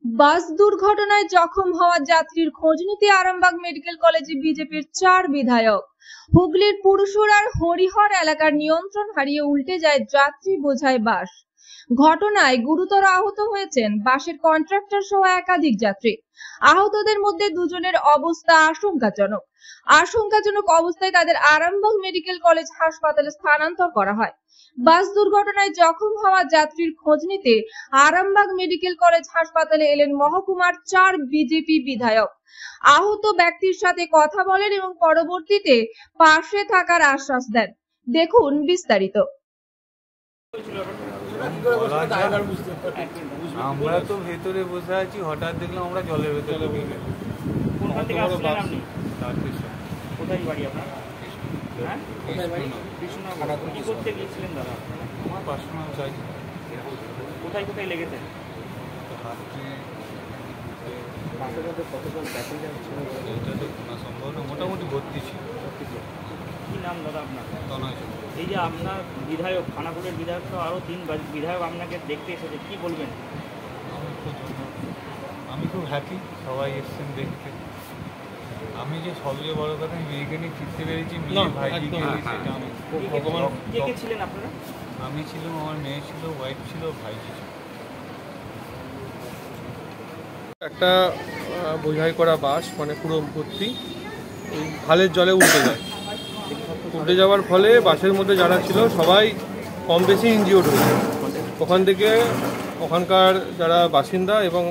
বাস দুর্ঘটনায় জখম হওয়া যাত্রীর খোঁজ নিতে আরামবাগ মেডিকেল কলেজে বিজেপির 4 বিধায়ক। হুগলির পুরসুরার হরিহর এলাকার নিয়ন্ত্রণ হারিয়ে উল্টে যায় যাত্রী বোঝাই বাস। ঘটনায় গুরুতর আহত হয়েছেন বাসের কন্ট্রাক্টর সহ একাধিক যাত্রী। আহতদের মধ্যে দুজনের অবস্থা আশঙ্কাজনক অবস্থায় তাদের আরামবাগ মেডিকেল কলেজ হাসপাতালে স্থানান্তর করা হয়। বাস দুর্ঘটনায় জখম হওয়া যাত্রীর খোঁজ নিতে আরামবাগ মেডিকেল কলেজ হাসপাতালে এলেন মহকুমার 4 বিজেপি বিধায়ক। আহত ব্যক্তির সাথে কথা বলেন এবং পরবর্তীতে পাশে থাকার আশ্বাস দেন। দেখুন বিস্তারিত। আমরা তো ভেতরে বসে আছি, হঠাৎ দেখলাম আমরা জলের ভেতরে ঢুকে গেলাম। কোথায় বাড়ি আপনার? কি করতে গিয়েছিলেন দাদা? আমার পার্সোনাল চাই। কোথায় কোথায় লেগেছে? এটা তো সম্ভব না, মোটামুটি ভর্তি ছিল। কি নাম দাদা আপনার? তনয়। এই যে আপনার বিধায়ক, খানাকুলের বিধায়ক তো আরও 3 বিধায়ক আপনাকে দেখতে এসেছে, কি বলবেন? আমি খুব হ্যাপি, সবাই এসছেন দেখতে। আমি যে সবচেয়ে বড় কথা মেয়েকে নিয়ে ফিরতে পেরেছি, মেয়ে ভাইজিকে সেটা আমি ভগবান। কে ছিলেন আপনারা? আমি ছিলাম, আমার মেয়ে ছিল, ওয়াইফ ছিল, ভাইজি ছিল। একটা বোঝাই করা বাস মানে পুরো ভর্তি এই খালের জলে উল্টে যাওয়ার ফলে বাসের মধ্যে যারা ছিল সবাই কম বেশি ইনজিওর্ড হয়েছে। ওখান থেকে ওখানকার যারা বাসিন্দা এবং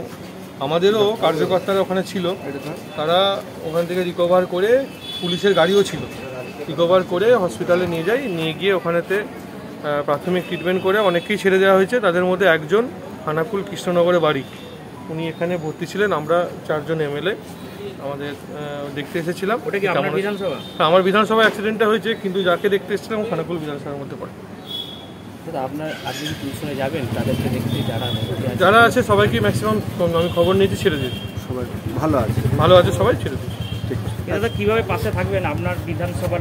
আমাদেরও কার্যকর্তারা ওখানে ছিল, তারা ওখান থেকে রিকভার করে, পুলিশের গাড়িও ছিল, রিকভার করে হসপিটালে নিয়ে গিয়ে ওখানেতে প্রাথমিক ট্রিটমেন্ট করে অনেককেই ছেড়ে দেওয়া হয়েছে। তাদের মধ্যে একজন খানাকুল কৃষ্ণনগরে বাড়ি, উনি এখানে ভর্তি ছিলেন। আমরা 4 জন এমএলএ আমাদের দেখতে এসেছিলাম। ওটা কি আপনার বিধানসভা? আমার বিধানসভা অ্যাক্সিডেন্টটা হয়েছে, কিন্তু যাকে দেখতে এসেছিলাম খানাকুল বিধানসভার মধ্যে পড়ে। আপনি কি পুলিশে যাবেন তাদেরকে দেখতে? যারা আছে সবাইকে ম্যাক্সিমাম আমি খবর নিয়েছি, ছেড়ে দিয়েছি। সবাই ভালো আছে, সবাই ছেড়ে দিয়েছি। ঠিক আছে দাদা, কীভাবে পাশে থাকবেন আপনার বিধানসভার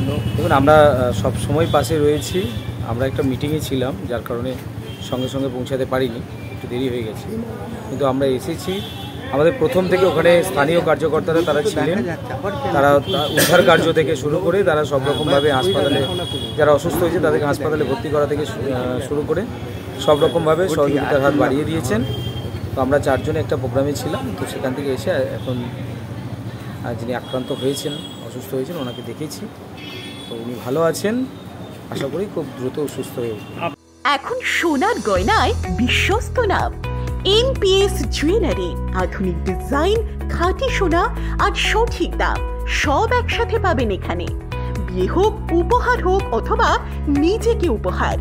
লোক? দেখুন, আমরা সব সময় পাশে রয়েছি। আমরা একটা মিটিংয়ে ছিলাম, যার কারণে সঙ্গে সঙ্গে পৌঁছাতে পারিনি, একটু দেরি হয়ে গেছে, কিন্তু আমরা এসেছি। আমাদের প্রথম থেকে ওখানে স্থানীয় কার্যকর্তারা তারা ছিলেন, তারা উদ্ধার কার্য থেকে শুরু করে তারা সব রকমভাবে হাসপাতালে যারা অসুস্থ হয়েছে তাদেরকে হাসপাতালে ভর্তি করা থেকে শুরু করে সব রকমভাবে সহযোগিতার হাত বাড়িয়ে দিয়েছেন। তো আমরা 4 জনে একটা প্রোগ্রামে ছিলাম, তো সেখান থেকে এসে এখন যিনি আক্রান্ত হয়েছেন, অসুস্থ হয়েছেন, ওনাকে দেখেছি। তো উনি ভালো আছেন, আশা করি খুব দ্রুত সুস্থ হয়ে উঠবেন। এখন সোনার গয়নায় বিশ্বস্ত নাম এনপিএস জুয়েলারি। আধুনিক ডিজাইন, খাঁটি সোনা আর সঠিক দাম সব একসাথে পাবেন এখানে। বিয়ে হোক, উপহার হোক অথবা নিজেকে উপহার,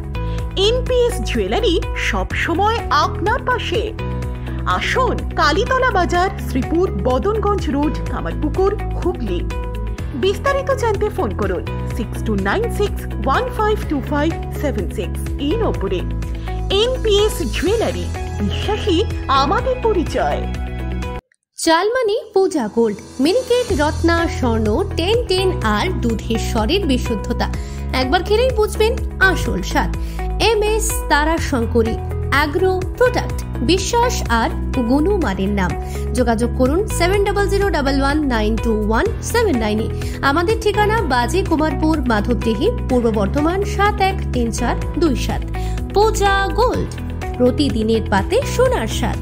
এনপিএস জুয়েলারি সব সময় আপনার পাশে। আসুন, কালীতলা বাজার, শ্রীপুর, বদনগঞ্জ রোড, কামারপুকুর, হুগলি। বিস্তারিত জানতে ফোন করুন 6296152576 এই নম্বরে। এনপিএস জুয়েলারি, বিশ্বাসী আমাদের পরিচয়। চাল মানে পূজা গোল্ড, মিনিকেট, রত্না, স্বর্ণ 1010 আর দুধের স্বরের বিশুদ্ধতা। একবার খেলেই বুঝবেন আসল স্বাদ। MS তারা শঙ্করী অ্যাগ্রো প্রোডাক্ট, বিশ্বাস আর গুণমানের নাম। যোগাযোগ করুন 7001192179 আমাদের ঠিকানা বাজে কুমারপুর, মাধবদেহি, পূর্ব বর্ধমান 713427। পূজা গোল্ড, প্রতিদিনের পাতে সোনার স্বাদ।